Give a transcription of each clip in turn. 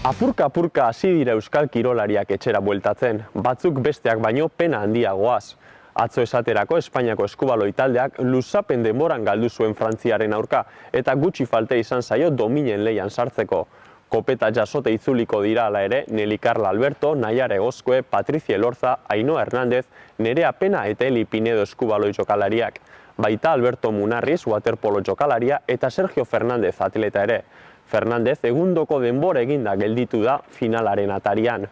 Apurka-apurka hasi dira euskal kirolariak etxera bueltatzen, batzuk besteak baino pena handiagoaz. Atzo esaterako Espainiako eskubaloi taldeak luzapen denboran galdu zuen Frantziaren aurka eta gutxi falte izan zaio dominen leian sartzeko. Kopeta jasote itzuliko dira hala ere Neli Carla Alberto, Naiara Egozkoe, Patricia Elorza, Ainhoa Hernández, Nerea Pena eta Eli Pinedo eskubaloi jokalariak. Baita Alberto Munarriz, waterpolo jokalaria eta Sergio Fernández atleta ere. Fernández egundoko denbora eginda gelditu da finalaren atarian.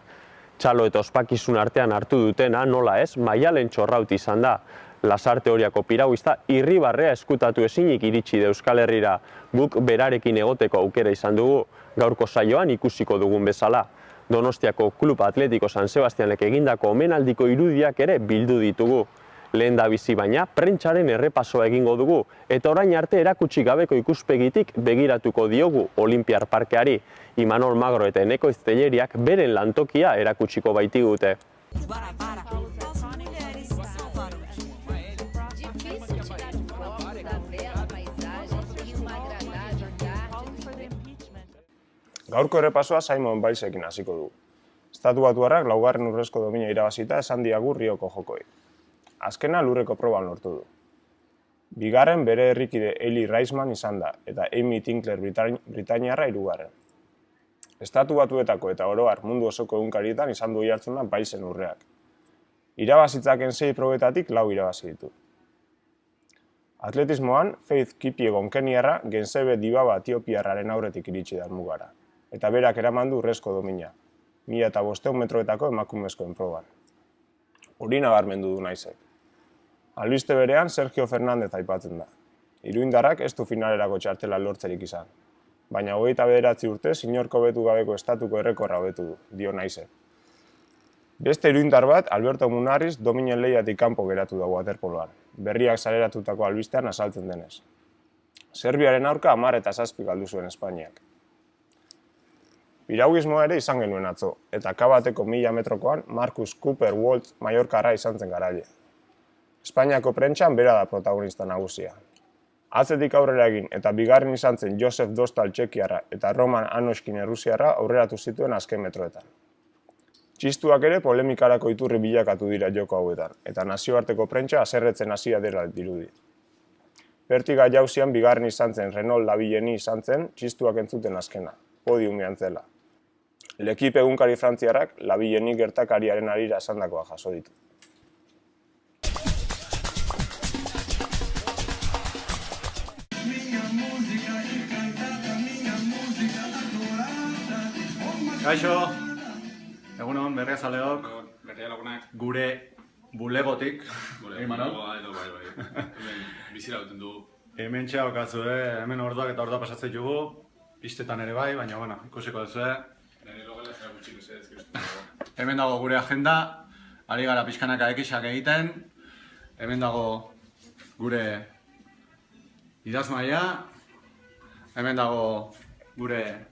Txalo eta ospakizun artean hartu dutena, nola ez, Maialen Txorraut izan da. Lasarte Horiako piragüista irribarrea eskutatu ezinik iritsi da Euskal Herrira. Guk berarekin egoteko aukera izan dugu, gaurko saioan ikusiko dugun bezala. Donostiako Klub Atletiko San Sebastianek egindako omenaldiko irudiak ere bildu ditugu. Lehen da bizi baina, prentsaren errepasoa egingo dugu, eta orain arte erakutsi gabeko ikuspegitik begiratuko diogu Olinpiar Parkeari. Imanol Magro eta Eneko Izteleriak beren lantokia erakutsiko baitigute. Gaurko errepasoa Simon Bilesekin hasiko dugu. Estatuatuarrak laugarren urrezko domina irabazita esan diagu Rioko jokoi. Azkena lurreko proban lortu du. Bigarren bere herrikide Eli Raisman izan da, eta Amy Tinkler Britainiarra hirugarren. Estatu Batuetako eta oroar mundu osoko egunkarietan izan du jartzen da Bilesen urreak. Irabazitzaken 6 probetatik 4 irabazi ditu. Atletismoan, Faith Kipyegon Keniarra Gensebe Dibaba Etiopiarraren aurretik iritsi da mugara, eta berak eraman du urrezko domina, 1500 metroetako emakumezkoen proban. Hori nabarmendu du naizek. Albiste berean Sergio Fernández aipatzen da. Iruindarrak ez du finalerako txartela lortzerik izan. Baina 29 urte inork hobetu gabeko estatuko errekorra hobetu du, dio naizek. Beste iruindar bat Alberto Munarriz dominen lehiatik kanpo geratu da waterpoloan, berriak saleratutako albistean azaltzen denez. Serbiaren aurka 10 eta 7 galdu zuen Espainiak. Piragüismoa ere izan genuen atzo, eta Kabateko 1000 metrokoan Marcus Cooper Waltz Mallorcarra izan zen garaile. Espainiako prentxan bera da protagonista nagusia. Atzetik aurrera egin eta bigarren izan zen Josef Dostal Txekiarra eta Roman Anoskin Errusiarra aurreratu zituen azken metroetan. Txistuak ere polemikarako iturri bilakatu dira joko hauetan, eta nazioarteko prentxa haserretzen hasia dela dirudi. Bertiga jauzian bigarren izan zen Renault Lavilleni izan zen txistuak entzuten azkena, podiumean zela. L'Equipe egunkari frantziarrak Lavilleni gertakariaren harira esandakoa jaso ditu. Kaixo, egunon, berriazaleok, gure bulegotik, Imanol? Bai. Bizira duten dugu. Hemen txeaukatzu, hemen orduak eta ordua pasatzen dugu, pistetan ere bai, baina, bueno, ikusiko duzu, Hemen dago gure agenda, ari gara pixkanaka ekixak egiten, hemen dago gure idazmaia, hemen dago gure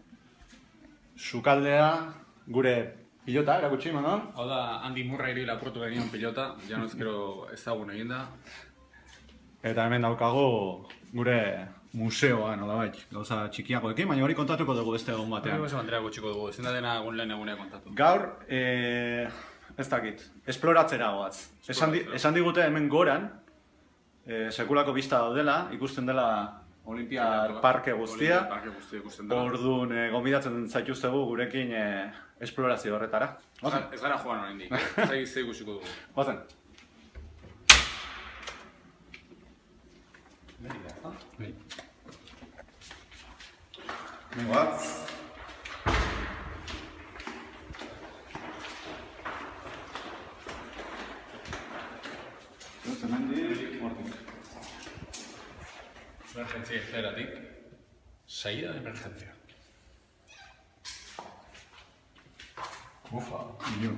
sukaldea, gure pilota, erakutsi, Manon? Hau da, Andy Murrayri lapurtu genion pilota, janozkero ezagun eginda. Eta hemen daukagu gure museoa, nolabait, gauza txikiagoekin, baina hori kontatuko dugu beste egun batean. Hori beste bandera gutxiko dugu, ezin da dena egun lehen egunea kontatu. Gaur, ez dakit, esploratzera goaz. Esan digute hemen goran, sekulako bista daudela, ikusten dela Olinpiar Parke guztia. Orduan, gonbidatzen zaituztegu gurekin esplorazio horretara. Ez gara joan oraindik, zei gutxiko dugu. Bazen. Goaz. Emergentzia esferatik, saída de emergencia. Ufa, milyon.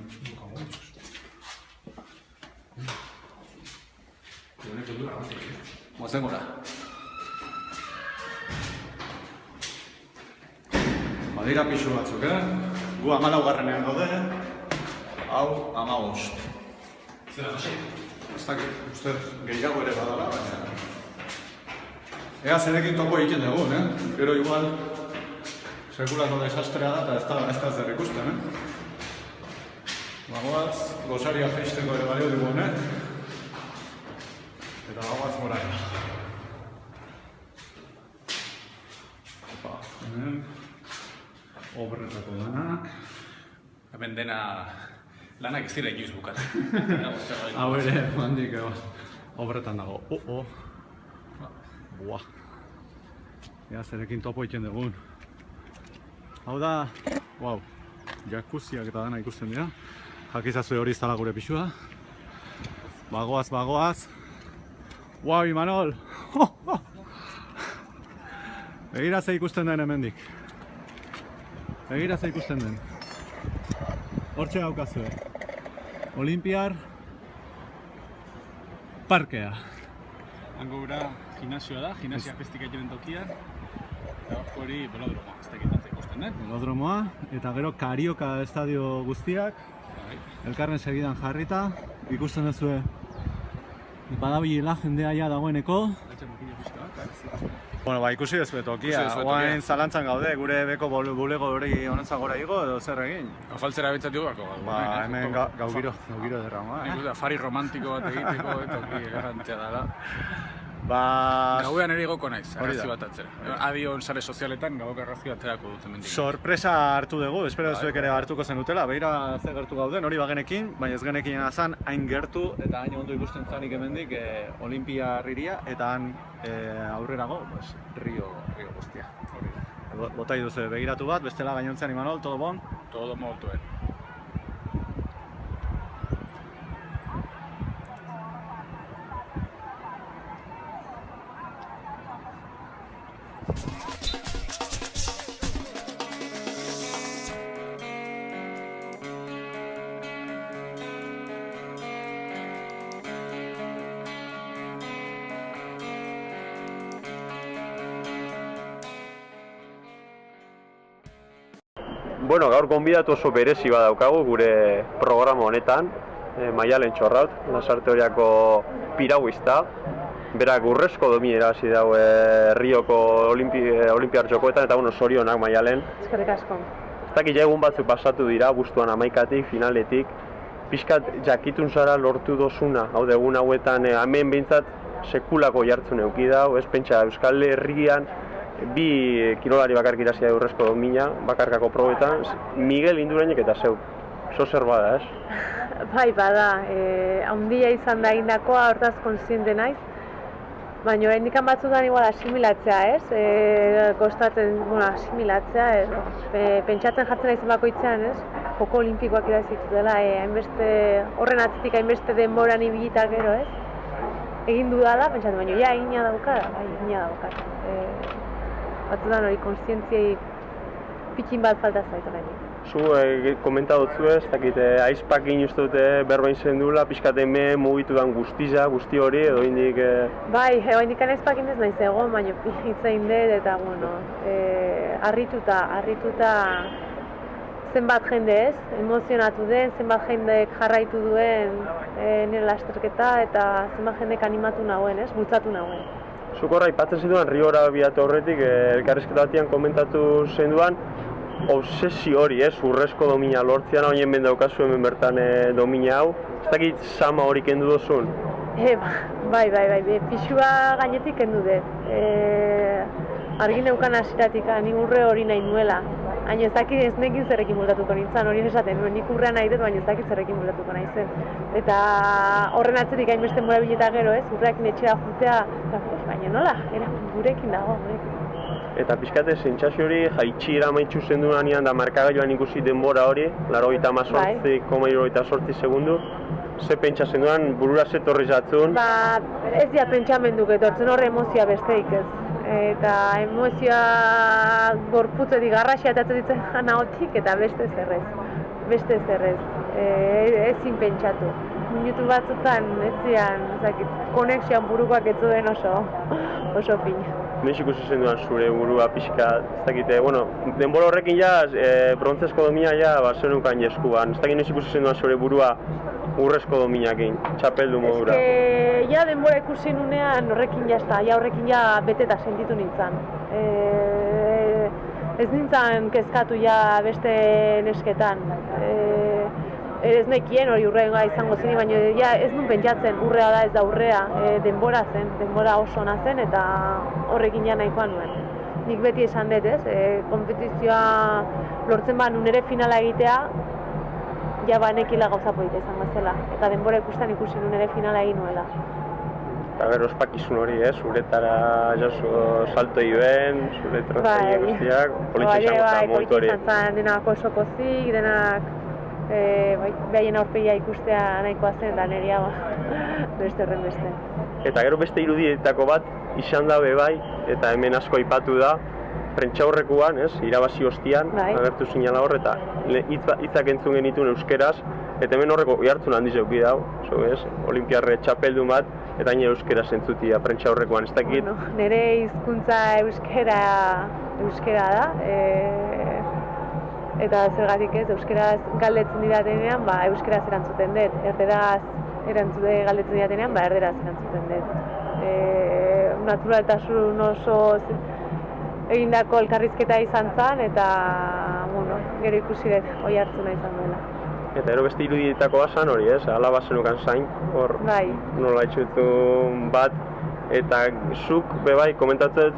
Goazen gora. Badira pixu batzuk, Gu 14. gaude, hau 15. Zera, hasi? Ez dakit, uste gehiago ere badala, baina... Ea zenekin topo egiten dugun, Gero igual sekulako desastrea da eta ez da zer ikusten, Bagoaz, gosaria jaisteko ere balio dugu honek. Eta bagoaz moraino. Opa, hemen. Obretako lanak. Hemen dena lanak ez dira inoiz bukatu. Hau ere, handik, obretan dago. Buah. Ea zerekin topo egiten dugun. Hau da, wow, jakuziak eta dena ikusten dira. Jakizazue hori iztala gure pixua. Bagoaz. Wow, Imanol! Begira ze ikusten den hemendik. Begira ze ikusten den. Hortxe gaukazue. Olimpiar parkea. Hango gura gimnasioa da, gimnasia festika joan tokian. Eta hori belodromoa, ez dakitatzen ikusten den. Velodromoa, eta gero Karioka estadio guztiak. Elkarren segidan jarrita, ikusten duzue badabila jendea ja dagoeneko. Bueno, ikusi duzue tokia, guain zalantzan gaude, gure beko bulego hori honentzak gora igo edo zer egin. Afaltzera bintzatu gako gau. Hemen gau giro derrama. Nik dut afari romantiko bat egiteko, toki garrantzia dela. Ba... Gauean ere igoko naiz, arrazki bat atzera. Adion sare sozialetan gauak arrazki bat atzerako dut hemendik. Sorpresa hartu dugu, espero zuek ere hartuko zenutela, begira ze gertu gauden, hori bagenekin, baina ez genekin zan hain gertu eta hain ondo ikusten zanik hemendik Olimpia riria eta han aurrerago, Rio guztia. Botai duzu begiratu bat, bestela gainontzean Imanol, todo bon? Todo molto ben. Bueno, gaur gonbidatu oso berezi bat daukagu gure programa honetan, Maialen Txorraut, Lasarte Oriako piragüista. Berak urrezko domina irabazi dago Rioko Olimpiar Jokoetan eta zorionak Maialen. Eskerrik asko. Ez dakit egun batzuk pasatu dira, guztuan 11-tik, finaletik. Pixkat jakitun zara lortu dozuna, hau egun hauetan hemen behintzat sekulako jartzun euki dau, ez pentsa Euskal Herrian bi kirolari bakarrik irazi da urrezko domina, bakarkako probetan, Miguel Induranek eta zeu. Zo zer bada, ez? Bai, bada, handia izan da egindakoa, hortaz kontziente naiz. Baina oraindik batzutan igual asimilatzea, ez? Kostatzen, asimilatzea, pentsatzen jartzen naizen bakoitzean, ez? Joko olimpikoak irabazi dela, hainbeste horren atzetik hainbeste denboran ibilitak gero, ez? Egin dudala, pentsatu, baina ja egina daukat, bai, egina daukat. Batzutan hori kontzientziei pikin bat falta zait oraindik. Zu komentadotzu ez dakit, aizpakin uste dute berbain zen duela, pixkat hemen mugitu dan guzti hori, edo indik... Bai, oraindik aizpakin ez naiz egon, baina hitz egin dut eta, harrituta zenbat jende ez, emozionatu den, zenbat jendek jarraitu duen nire lasterketa eta zenbat jendek animatu nagoen, ez, bultzatu nagoen. Zuk horra aipatzen zenduan, Riora biatu horretik, elkarrizketa batian komentatu zenduan, obsesio hori, ez, urrezko domina lortzean, hori hemen daukazu hemen bertan domina hau. Ez dakit sama hori kendu dozun? Bai, pixua gainetik kendu dut. Argi neukan hasieratik, nik urre hori nahi nuela. Baina ez dakit ez nekin zerrekin bultatuko nintzen, hori esaten nuen, nik urrea nahi dut, baina ez dakit zerrekin bultatuko nahi zen. Eta horren atzetik hainbeste mora bileta gero, ez, urreakin etxera jutea, baina nola, gurekin dago, gurekin. Eta pixkate sentsazio hori jaitxira maitxu zenduanean da markagailuan ikusi denbora hori, 98,78 segundu. Ze pentsa zenduan, burura ze torri zatzun? Ez dira pentsamenduk etortzen, horre emozioa besteik ez. Eta emozioa gorputzetik garrasia eta ditzen nahotik eta beste zerrez. Ezin pentsatu. Minutu batzutan ez zian, konexioan burukoak ez zuen oso fin. Noiz ikusi zenduan zure burua pixka, ez dakite, denbora horrekin ja, brontzezko domina ja, zenukan eskuan. Ez dakit noiz ikusi zenduan zure burua urrezko dominakin, txapeldu modura. Ja denbora ikusi nunean horrekin jazta, ja horrekin ja beteta sentitu nintzen. ez nintzen kezkatu ja beste nesketan. Ez nekien hori urrea izango zen, baina ja ez nun pentsatzen urrea da ez da urrea, denbora zen, denbora oso ona zen eta horrekin ja nahikoa nuen. Nik beti esan dut, kompetizioa lortzen ba nun ere finala egitea, ja nekila gauza polita izango zela. Eta denbora ikusi nun ere finala egin nuela. Eta gero ospakizun hori, zuretara jaso salto joen, zure trotzaile guztiak, politxe izango eta momentu hori. Politxe izan denak oso pozik, denak behaien aurpegia ikustea nahikoa zen, eta nirea beste horren beste. Eta gero beste irudietako bat izan dabe bai, eta hemen asko aipatu da, prentxaurrekoan, irabazi ostian, agertu zinala hor, eta hitzak entzun genituen euskeraz, eta hemen horreko jartzun handiz euki dau, olimpiarre txapeldun bat, eta hain euskeraz entzutia prentxaurrekoan, ez dakit? Nire hizkuntza euskera da, eta zergatik ez, euskeraz galdetzen didatenean, euskeraz erantzuten dut, erderaz galdetzen didatenean, erderaz erantzuten dut. Naturaltasun oso egindako elkarrizketa izan zen, eta gero ikusi dut hoi hartzuna izan duela. Eta gero beste irudietako bazan hori, alaba zenukan zain, hor nola itxutun bat, eta zuk bebai komentatzen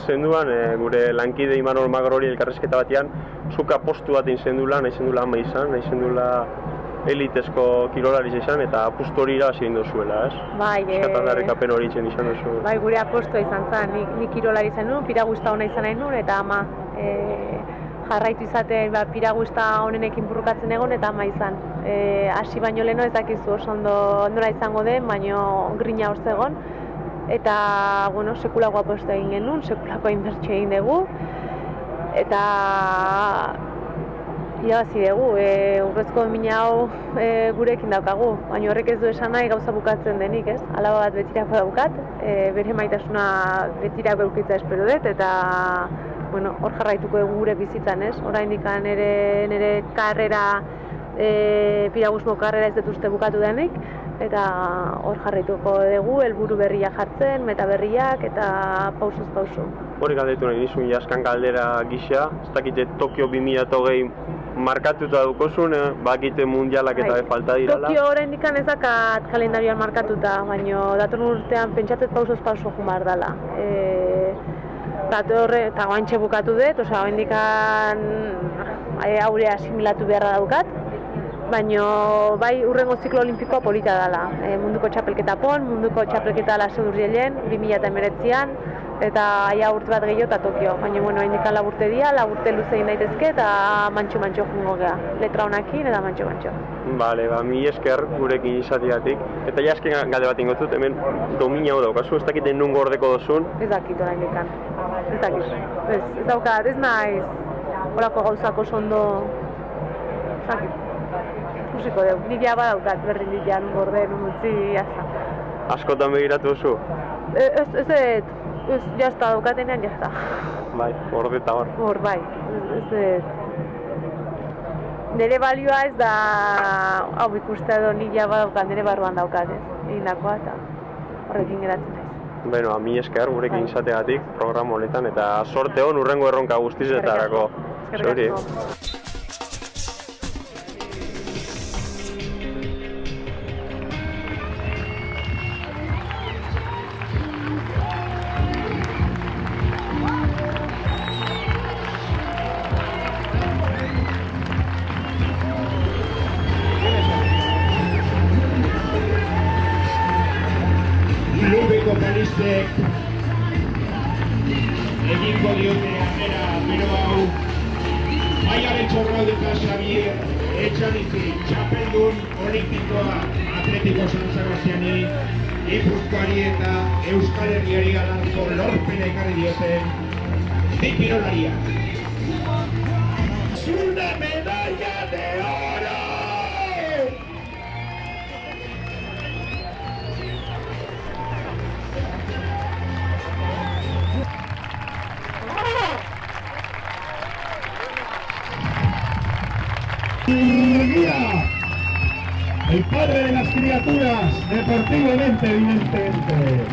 zenduan, gure lankide Imanol Magorori elkarrizketa batean, zuk apostu bat egin zendula, nahi zendula ama izan, nahi zendula elitezko kirolari izan, eta apustu hori irabazi egin duzuela, ez? Eskatan darrikapen hori izan duzu. Bai, gure apostua izan zen, nik kirolari izan nuen, piraguista hona izan nahi nuen, eta ama jarraitu izaten piraguista honenekin burrukatzen egon, eta ama izan. Hasi baino leheno ez dakizu oso nola izango den, baino grina hor zegon, eta sekulako apostu egin genuen, sekulako inbertsio egin dugu, eta irabazi dugu, urrezko mina hau gurekin daukagu, baina horrek ez du esan nahi gauza bukatzen denik, ez? Alaba bat betirako daukat, bere maitasuna betirako eukitza espero dut, eta hor jarraituko dugu gure bizitzan, ez? Oraindik nire karrera, piragusmo karrera ez dut uste bukatu denik, eta hor jarraituko dugu, helburu berria jartzen, meta berriak, eta pausuz pausu. Hori galdetu nahi nizun jaskan galdera gisa, ez dakite Tokio 2020 markatuta dukozun, bakite mundialak eta falta dirala. Tokio oraindik ez dakat kalendarioan markatuta, baina datorren urtean pentsatzen pausuz pausu joan behar dela. Eta guantxe bukatu dut, oraindik haure asimilatu beharra daukat, baina bai urrengo ziklo olimpikoa polita dela. Munduko txapelketa pon, munduko txapelketa Laseo d'Urgellen 2019an, eta aia urte bat gehiago eta Tokio. Baina, haindik laburte dira, laburte luze egin daitezke eta mantxo-mantxo jungo geha. Letra honakin eta mantxo-mantxo. Bale, mi esker gurekin izatiatik. Eta jasken galde bat ingotut, hemen domina hau daukazu, ez dakit nun gordeko dozun? Ez dakit orain dikan. Ez dakit. Ez daukat, ez naiz. Horako gauzako sondo... Ez dakit. Ikusiko dugu. Nik ja badaukat berdin ditia nun gorde, nun utzi, jazta. Askotan begiratu duzu? Ez, jazta daukatenean, jazta. Bai, gorde eta hor. Hor, bai. Nire balioa ez da, hau ikustea edo nik ja badaukat, nire barruan daukat, ez. Egindakoa eta horrekin geratzen naiz. Beno, mi esker gurekin izategatik programa honetan, eta sorte hon urrengo erronka guztizetarako. Eskerrik asko. Kapalistek egingo diote amera bero hau Maialen Txorralde eta Xavier Etxanizi txapeldun olimpikoa Atletiko San Sebastiani Gipuzkoari eta Euskal Herriari galarko lorpena ekarri dioten bi kirolariak. Una medalla de oro! El padre de las criaturas, deportivamente, evidentemente.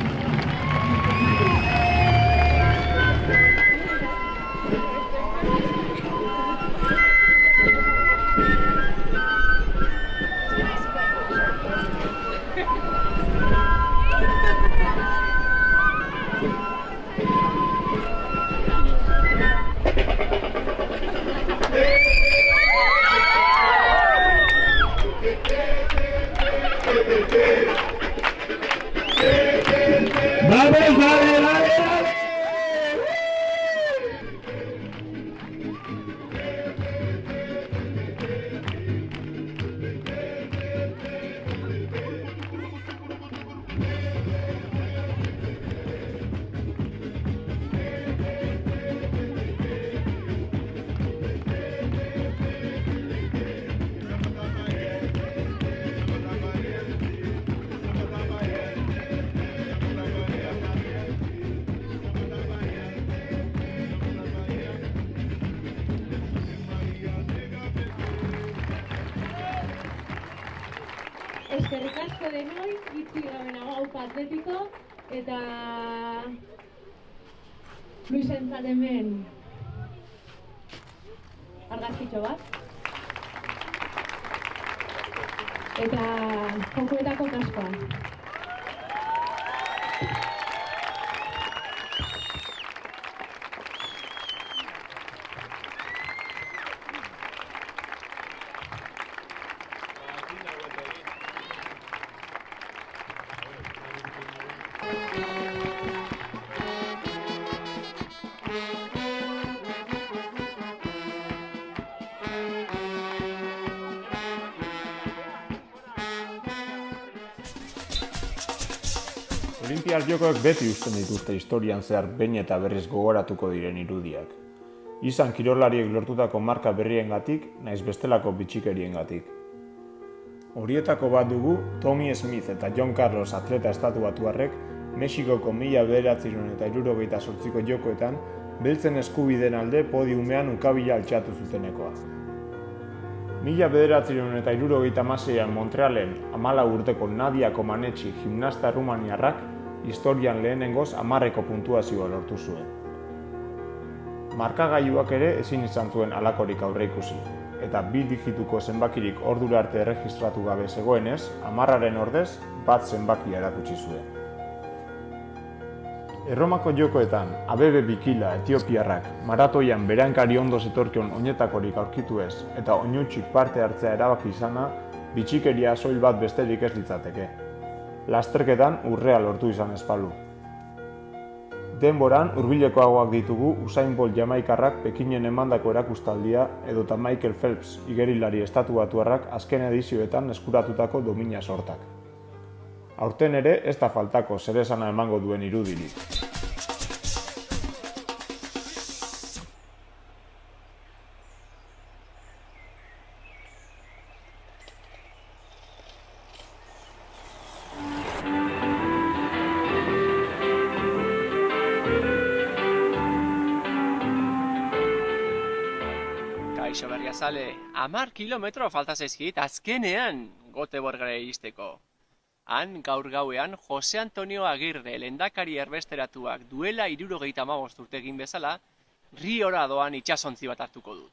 Eskerrik asko denoi, itzi gabe nago hau Patletiko, eta Luisentzat hemen argazkitxo bat. Eta jokoetako kaskoa. Olinpiar Jokoek beti uzten dituzte historian zehar behin eta berriz gogoratuko diren irudiak. Izan kirolariek lortutako marka berriengatik, naiz bestelako bitxikeriengatik. Horietako bat dugu, Tommy Smith eta John Carlos atleta estatubatuarrek Mexikoko 1968ko jokoetan beltzen eskubideen alde podiumean ukabila altxatu zutenekoa. 1976an Montrealen 14 urteko Nadia Comaneci gimnasta errumaniarrak historian lehenengoz 10eko puntuazioa lortu zuen. Markagailuak ere ezin izan zuen halakorik aurreikusi, eta 2 digituko zenbakirik ordura arte erregistratu gabe zegoenez, 10aren ordez bat zenbakia erakutsi zuen. Erromako jokoetan, Abebe Bikila etiopiarrak maratoian berankari ondo zetorkion oinetakorik aurkitu ez eta oinutsik parte hartzea erabaki izana, bitxikeria soil bat besterik ez litzateke. Lasterketan urrea lortu izan espalu. Denboran, hurbilekoagoak ditugu Usain Bolt jamaikarrak Pekinen emandako erakustaldia edota Michael Phelps igerilari estatubatuarrak azken edizioetan eskuratutako domina sortak. Aurten ere ez da faltako zeresana emango duen irudirik. Kaixo Berriazale, 10 kilometro falta zaizkit azkenean Göteborgera iristeko. Han gaur gauean Jose Antonio Agirre lehendakari erbesteratuak duela 75 urte egin bezala, Riora doan itsasontzi bat hartuko dut.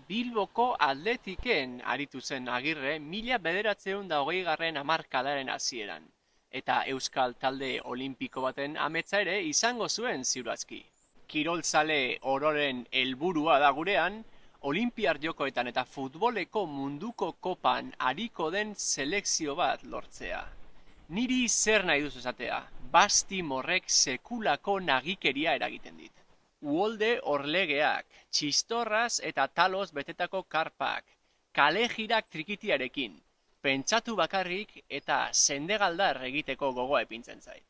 Bilboko Atletiken aritu zen Agirre 1920garren hamarkadaren hasieran, eta euskal talde olimpiko baten ametsa ere izango zuen ziur aski. Kirolzale ororen helburua da gurean, Olinpiar Jokoetan eta futboleko munduko kopan ariko den selekzio bat lortzea. Niri zer nahi duzu esatea, Basti Morrek sekulako nagikeria eragiten dit. Uholde orlegeak, txistorraz eta taloz betetako karpak, kale jirak trikitiarekin, pentsatu bakarrik eta sendegaldar egiteko gogoa epintzen zait.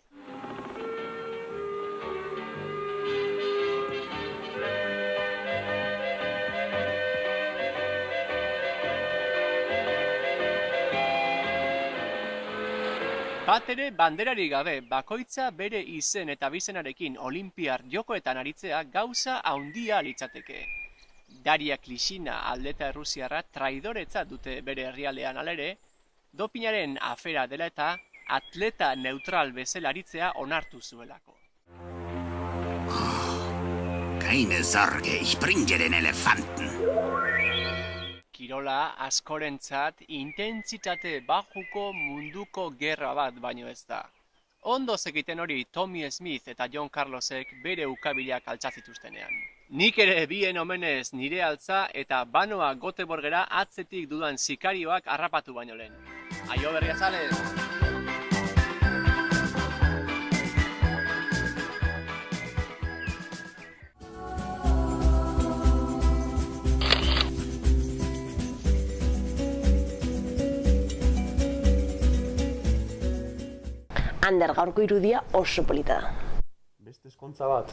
Bat ere banderarik gabe, bakoitza bere izen eta bizenarekin Olinpiar Jokoetan aritzea gauza handia litzateke. Daria Klishina atleta errusiarra traidoretzat dute bere herrialdean alere, dopinaren afera dela eta atleta neutral bezala aritzea onartu zuelako. Keine Sorge, ich bring dir den Elefanten. Kirola askorentzat intentsitate bajuko munduko gerra bat baino ez da. Ondo zekiten hori Tommy Smith eta John Carlosek bere ukabilak altxazituztenean. Nik ere bien omenez nire altza eta banoa Göteborgera atzetik dudan sikarioak harrapatu baino lehen. Aio Berriazale! Ander, gaurko irudia oso polita da. Beste eskontza bat?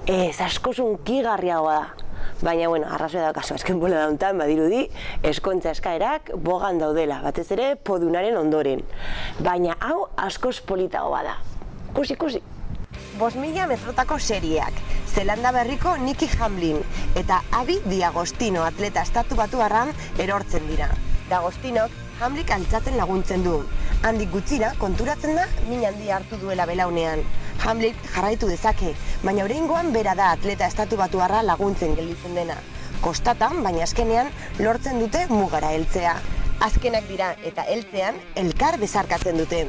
Ez, askoz unkigarriagoa da. Baina, bueno, arrazoa da kaso, azken bola dauntan, badirudi, eskontza eskaerak bogan daudela, batez ere podiumaren ondoren. Baina hau askoz politagoa da. Kusi. 5.000 metrotako serieak, Zelanda berriko Nikki Hamlin eta Abi D'Agostino atleta estatubatuarran erortzen dira. D'Agostinok Hamlik altzatzen laguntzen du. Handik gutxira konturatzen da min handia hartu duela belaunean. Hamlik jarraitu dezake, baina oraingoan bera da atleta estatubatuarra laguntzen gelditzen dena. Kostatan, baina azkenean lortzen dute mugara heltzea. Azkenak dira eta heltzean elkar bezarkatzen dute.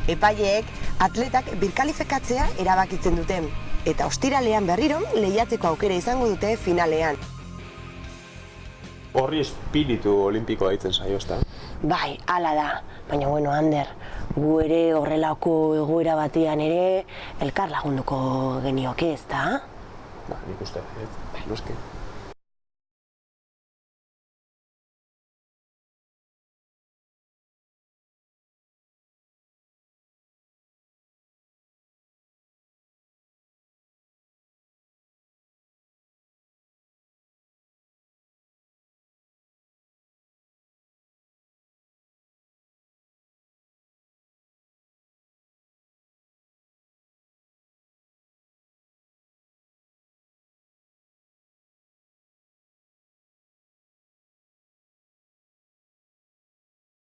Epaileek atletak birkalifikatzea erabakitzen dute. Eta ostiralean berriro lehiatzeko aukera izango dute finalean. Horri espiritu olimpikoa deitzen zaio, ezta? Bai, hala da. Baina, bueno, Ander, gu ere horrelako egoera batean ere elkar lagunduko genioke, ezta? Nik uste, noski.